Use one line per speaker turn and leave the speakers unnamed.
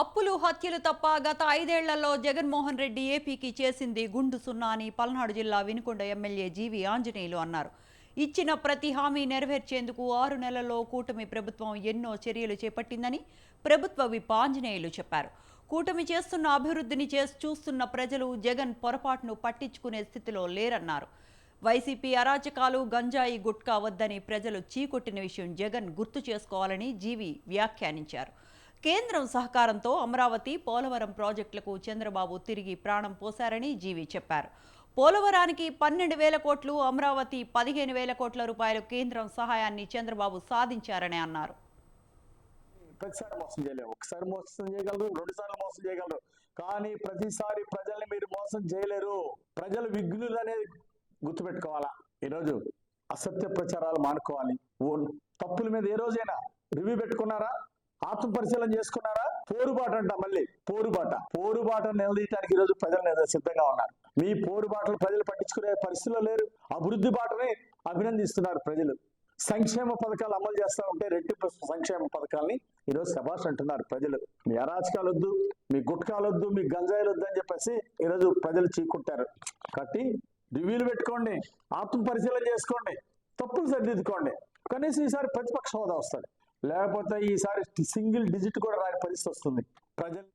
అప్పులు హత్యలు తప్ప గత 5 ఏళ్లలో జగన్మోహన్ రెడ్డి ఏపీకి చేసింది గుండు సున్నా అని పల్నాడు జిల్లా వినుకొండ ఎమ్మెల్యే జీవి ఆంజనేయులు అన్నారు. ఇచ్చిన ప్రతి హామీ నెరవేర్చేందుకు 6 నెలల్లో కూటమి ప్రభుత్వం ఎన్నో చర్యలు చేపట్టిందని ప్రభుత్వ విప్ ఆంజనేయులు చెప్పారు. కూటమి చేస్తున్న అభివృద్ధిని చూస్తున్న ప్రజలు జగన్ పొరపాటును పట్టించుకునే స్థితిలో లేరన్నారు. వైసీపీ అరాచకాలు గంజాయి గుట్కా వద్దని ప్రజలు చీకొట్టిన విషయం జగన్ గుర్తు చేసుకోవాలని జీవి వ్యాఖ్యానించారు. కేంద్రం సహకారంతో అమరావతి పోలవరం ప్రాజెక్టులకు చంద్రబాబు తిరిగి ప్రాణం పోశారని జీవి చెప్పారు. పోలవరానికి 12,000 కోట్లు, అమరావతి 15,000 కోట్ల రూపాయలు కేంద్రం సహాయాన్ని చంద్రబాబు సాధించారని అన్నారు.
ప్రతిసారి మోసం చేయలేము. ఒకసారి మోసం చేయగలరు, 2 సార్లు మోసం చేయగలరు, కానీ ప్రతిసారి ప్రజల్ని మీరు మోసం చేయలేరు. ప్రజలు విఘ్నులు అనేది గుర్తుపెట్టుకోవాలా. ఈరోజు అసత్య ప్రచారాలు మానుకోవాలి. తప్పుల మీద ఏ రోజైనా రివ్యూ పెట్టుకున్నారా? ఆత్మ పరిశీలన చేసుకున్నారా? పోరుబాట అంట, మళ్ళీ పోరుబాట నిలదీయడానికి ఈరోజు ప్రజలు సిద్ధంగా ఉన్నారు. మీ పోరుబాటలు ప్రజలు పట్టించుకునే పరిస్థితిలో లేరు. అభివృద్ధి బాటని అభినందిస్తున్నారు ప్రజలు. సంక్షేమ పథకాలు అమలు చేస్తా ఉంటే రెట్టింపు సంక్షేమ పథకాలని ఈరోజు శభాష్ అంటున్నారు ప్రజలు. మీ అరాచకాలు వద్దు, మీ గుట్కాలు వద్దు, మీ గంజాయిలు వద్దు అని చెప్పేసి ఈరోజు ప్రజలు చీకుంటారు. కాబట్టి రివ్యూలు పెట్టుకోండి, ఆత్మ పరిశీలన చేసుకోండి, తప్పులు సరిదిద్దుకోండి. కనీసం ఈసారి ప్రతిపక్ష హోదా వస్తుంది, లేకపోతే ఈసారి సింగిల్ డిజిట్ కూడా రాని పరిస్థితి వస్తుంది. ప్రజలు